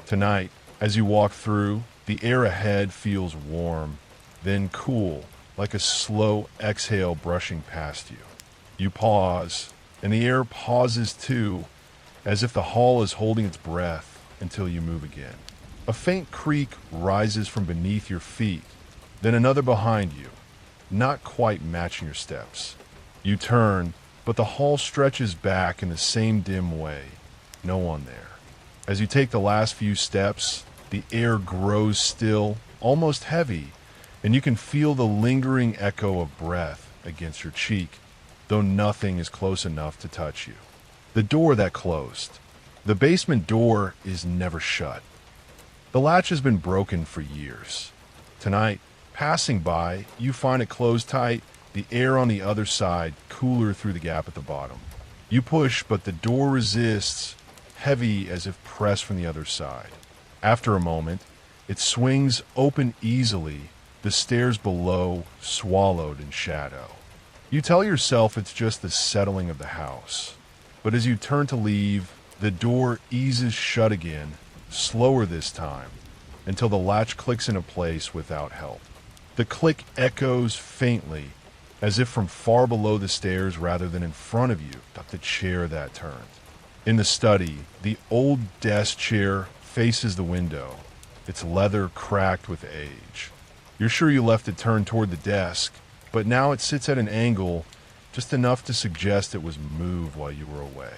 Tonight, as you walk through, the air ahead feels warm, then cool, like a slow exhale brushing past you. You pause, and the air pauses too, as if the hall is holding its breath until you move again. A faint creak rises from beneath your feet, then another behind you, not quite matching your steps. You turn, but the hall stretches back in the same dim way. No one there. As you take the last few steps, the air grows still, almost heavy, and you can feel the lingering echo of breath against your cheek, though nothing is close enough to touch you. The door that closed. The basement door is never shut. The latch has been broken for years. Tonight, passing by, you find it closed tight, the air on the other side cooler through the gap at the bottom. You push, but the door resists, heavy as if pressed from the other side. After a moment, it swings open easily, the stairs below swallowed in shadow. You tell yourself it's just the settling of the house. But as you turn to leave, the door eases shut again, slower this time, until the latch clicks into place without help. The click echoes faintly, as if from far below the stairs rather than in front of you, like the chair that turned. In the study, the old desk chair faces the window, its leather cracked with age. You're sure you left it turned toward the desk, but now it sits at an angle just enough to suggest it was moved while you were away.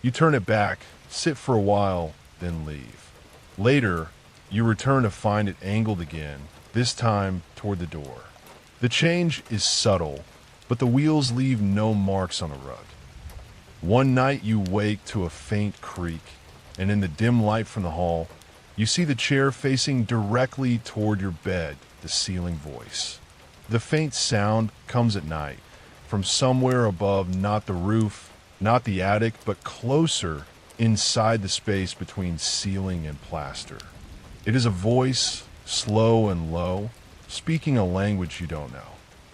You turn it back, sit for a while, then leave. Later, you return to find it angled again, this time toward the door. The change is subtle, but the wheels leave no marks on the rug. One night you wake to a faint creak, and in the dim light from the hall, you see the chair facing directly toward your bed, the ceiling voice. The faint sound comes at night, from somewhere above, not the roof, not the attic, but closer inside the space between ceiling and plaster. It is a voice, slow and low, speaking a language you don't know.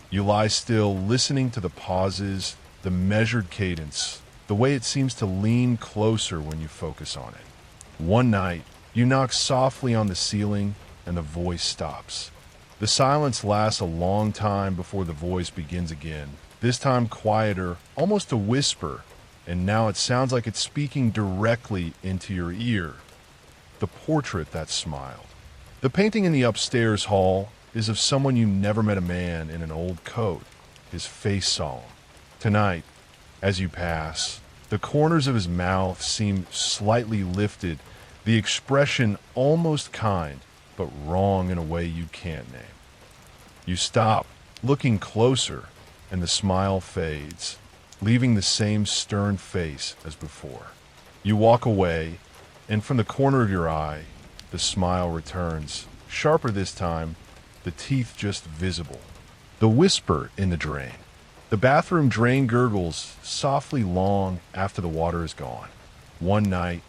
You lie still, listening to the pauses, the measured cadence, the way it seems to lean closer when you focus on it. One night, you knock softly on the ceiling and the voice stops. The silence lasts a long time before the voice begins again, this time quieter, almost a whisper, and now it sounds like it's speaking directly into your ear. The portrait that smiled. The painting in the upstairs hall is of someone you never met, a man in an old coat, his face solemn. Tonight, as you pass, the corners of his mouth seem slightly lifted, the expression almost kind, but wrong in a way you can't name. You stop, looking closer, and the smile fades, leaving the same stern face as before. You walk away, and from the corner of your eye, the smile returns, sharper this time, the teeth just visible. The whisper in the drain. The bathroom drain gurgles softly long after the water is gone. One night,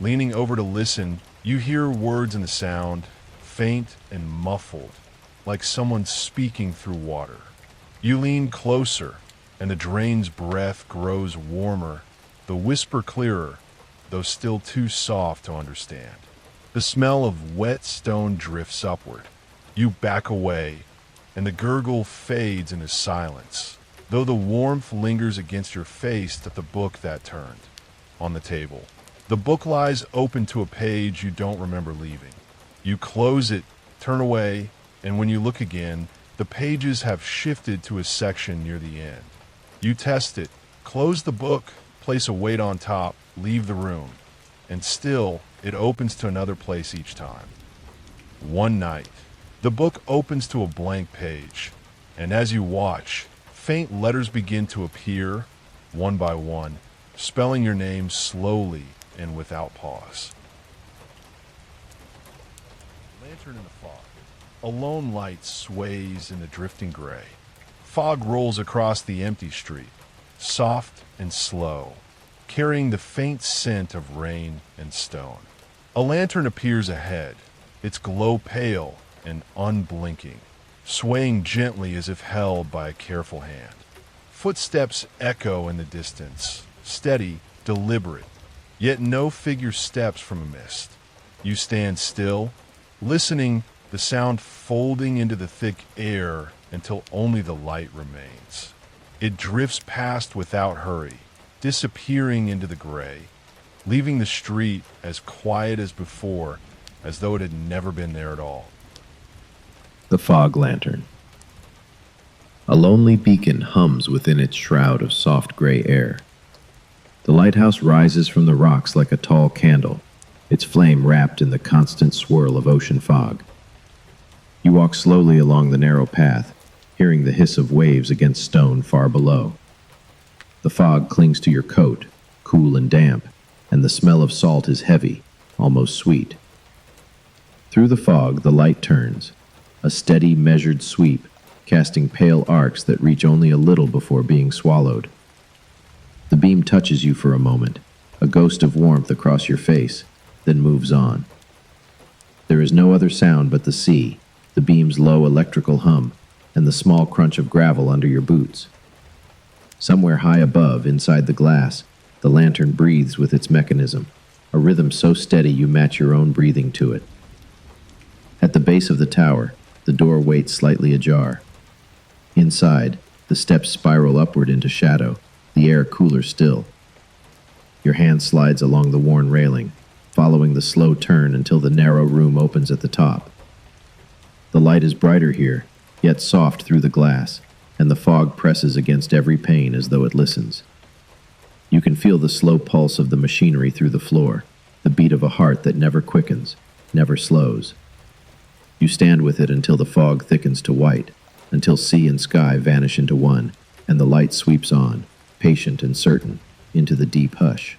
leaning over to listen, you hear words in the sound, faint and muffled, like someone speaking through water. You lean closer, and the drain's breath grows warmer, the whisper clearer, though still too soft to understand. The smell of wet stone drifts upward. You back away, and the gurgle fades into silence, though the warmth lingers against your face at the book that turned on the table. The book lies open to a page you don't remember leaving. You close it, turn away, and when you look again, the pages have shifted to a section near the end. You test it, close the book, place a weight on top, leave the room, and still it opens to another place each time. One night, the book opens to a blank page, and as you watch, faint letters begin to appear, one by one, spelling your name slowly and without pause. Lantern in the fog. A lone light sways in the drifting gray. Fog rolls across the empty street, soft and slow, carrying the faint scent of rain and stone. A lantern appears ahead, its glow pale and unblinking, swaying gently as if held by a careful hand. Footsteps echo in the distance, steady, deliberate, yet no figure steps from a mist. You stand still, listening, the sound folding into the thick air until only the light remains. It drifts past without hurry, disappearing into the gray, leaving the street as quiet as before, as though it had never been there at all. The fog lantern. A lonely beacon hums within its shroud of soft gray air. The lighthouse rises from the rocks like a tall candle, its flame wrapped in the constant swirl of ocean fog. You walk slowly along the narrow path, hearing the hiss of waves against stone far below. The fog clings to your coat, cool and damp, and the smell of salt is heavy, almost sweet. Through the fog, the light turns, a steady, measured sweep, casting pale arcs that reach only a little before being swallowed. The beam touches you for a moment, a ghost of warmth across your face, then moves on. There is no other sound but the sea, the beam's low electrical hum, and the small crunch of gravel under your boots. Somewhere high above, inside the glass, the lantern breathes with its mechanism, a rhythm so steady you match your own breathing to it. At the base of the tower, the door waits slightly ajar. Inside, the steps spiral upward into shadow, the air cooler still. Your hand slides along the worn railing, following the slow turn until the narrow room opens at the top. The light is brighter here, yet soft through the glass, and the fog presses against every pane as though it listens. You can feel the slow pulse of the machinery through the floor, the beat of a heart that never quickens, never slows. You stand with it until the fog thickens to white, until sea and sky vanish into one, and the light sweeps on, patient and certain, into the deep hush.